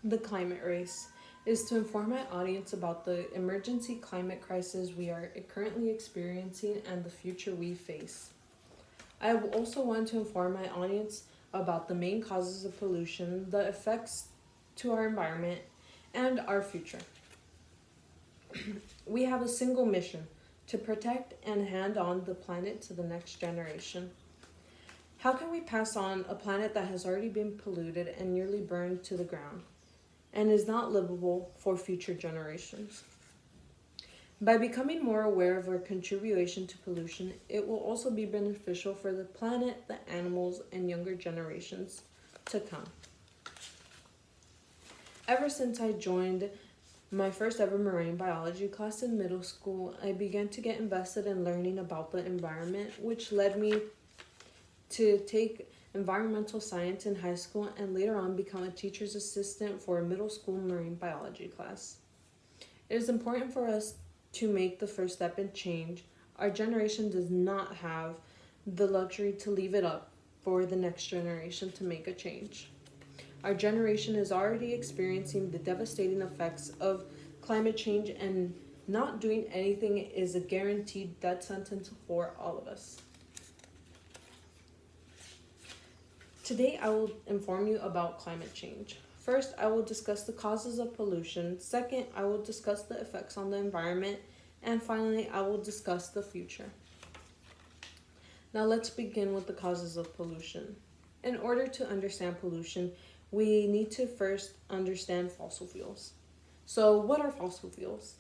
The Climate Race is to inform my audience about the emergency climate crisis we are currently experiencing and the future we face. I also want to inform my audience about the main causes of pollution, the effects to our environment, and our future. We have a single mission to protect and hand on the planet to the next generation. How can we pass on a planet that has already been polluted and nearly burned to the ground and is not livable for future generations? By becoming more aware of our contribution to pollution, it will also be beneficial for the planet, the animals, and younger generations to come. Ever since I joined my first ever marine biology class in middle school, I began to get invested in learning about the environment, which led me to take environmental science in high school and later on become a teacher's assistant for a middle school marine biology class. It is important for us to make the first step in change. Our generation does not have the luxury to leave it up for the next generation to make a change. Our generation is already experiencing the devastating effects of climate change, and not doing anything is a guaranteed death sentence for all of us. Today, I will inform you about climate change. First, I will discuss the causes of pollution. Second, I will discuss the effects on the environment. And finally, I will discuss the future. Now, let's begin with the causes of pollution. In order to understand pollution, we need to first understand fossil fuels. So, what are fossil fuels?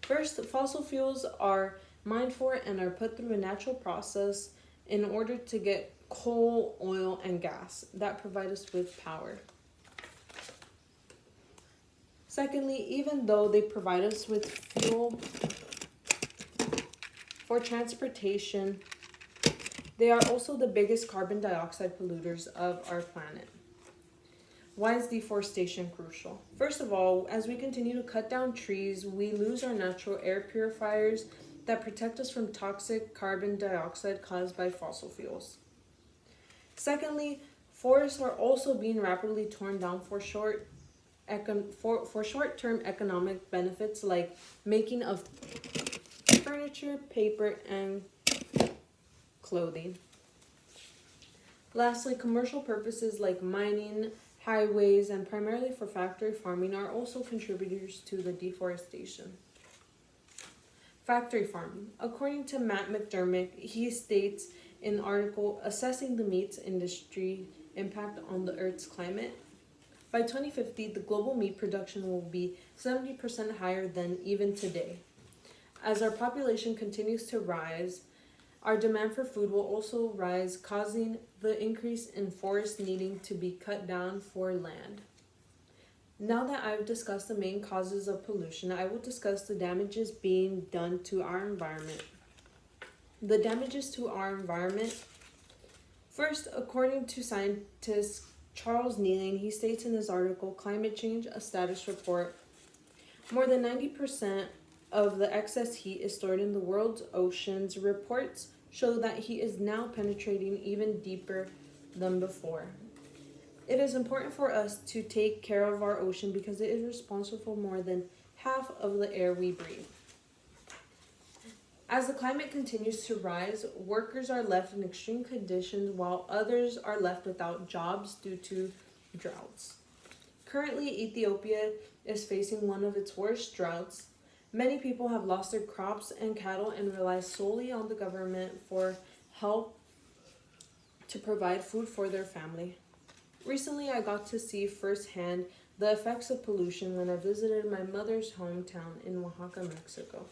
First, fossil fuels are mined for and are put through a natural process in order to get coal, oil, and gas that provide us with power. Secondly, even though they provide us with fuel for transportation, they are also the biggest carbon dioxide polluters of our planet. Why is deforestation crucial? First of all, as we continue to cut down trees, we lose our natural air purifiers that protect us from toxic carbon dioxide caused by fossil fuels. Secondly, forests are also being rapidly torn down for short-term economic benefits like making of furniture, paper, and clothing. Lastly, commercial purposes like mining, highways, and primarily for factory farming are also contributors to the deforestation. Factory farming. According to Matt McDermott, he states in the article, Assessing the Meat Industry Impact on the Earth's Climate, by 2050, the global meat production will be 70% higher than even today. As our population continues to rise, our demand for food will also rise, causing the increase in forests needing to be cut down for land. Now that I've discussed the main causes of pollution, I will discuss the damages being done to our environment. The damages to our environment. First, according to scientist Charles Neeling, he states in his article, Climate Change, a Status Report, more than 90% of the excess heat is stored in the world's oceans. Reports show that heat is now penetrating even deeper than before. It is important for us to take care of our ocean because it is responsible for more than half of the air we breathe. As the climate continues to rise, workers are left in extreme conditions while others are left without jobs due to droughts. Currently, Ethiopia is facing one of its worst droughts. Many people have lost their crops and cattle and rely solely on the government for help to provide food for their family. Recently, I got to see firsthand the effects of pollution when I visited my mother's hometown in Oaxaca, Mexico.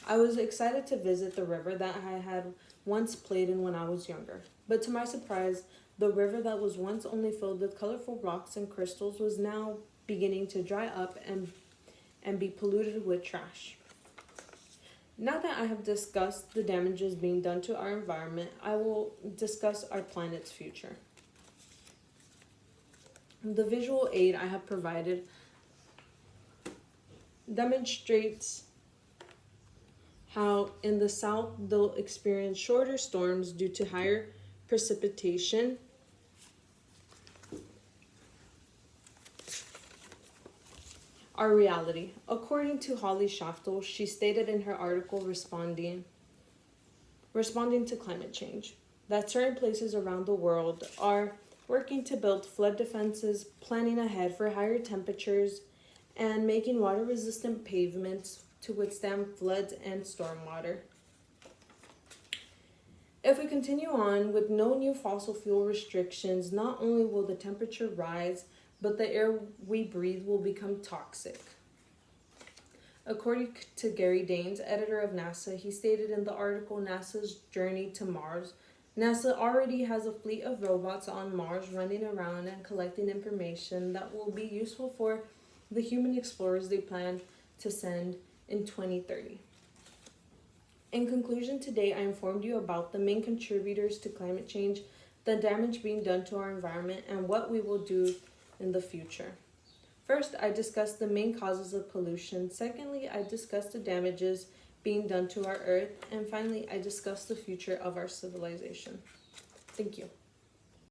I was excited to visit the river that I had once played in when I was younger. But to my surprise, the river that was once only filled with colorful rocks and crystals was now beginning to dry up and be polluted with trash. Now that I have discussed the damages being done to our environment, I will discuss our planet's future. The visual aid I have provided demonstrates how in the south they'll experience shorter storms due to higher precipitation our reality. According to Holly Shaftel, she stated in her article responding to climate change, that certain places around the world are working to build flood defenses, planning ahead for higher temperatures, and making water-resistant pavements to withstand floods and stormwater. If we continue on with no new fossil fuel restrictions, not only will the temperature rise, but the air we breathe will become toxic. According to Gary Daines, editor of NASA, he stated in the article NASA's Journey to Mars, NASA already has a fleet of robots on Mars running around and collecting information that will be useful for the human explorers they plan to send in 2030. In conclusion, today I informed you about the main contributors to climate change, the damage being done to our environment, and what we will do in the future. First, I discussed the main causes of pollution. Secondly, I discussed the damages being done to our earth. And finally, I discussed the future of our civilization. Thank you.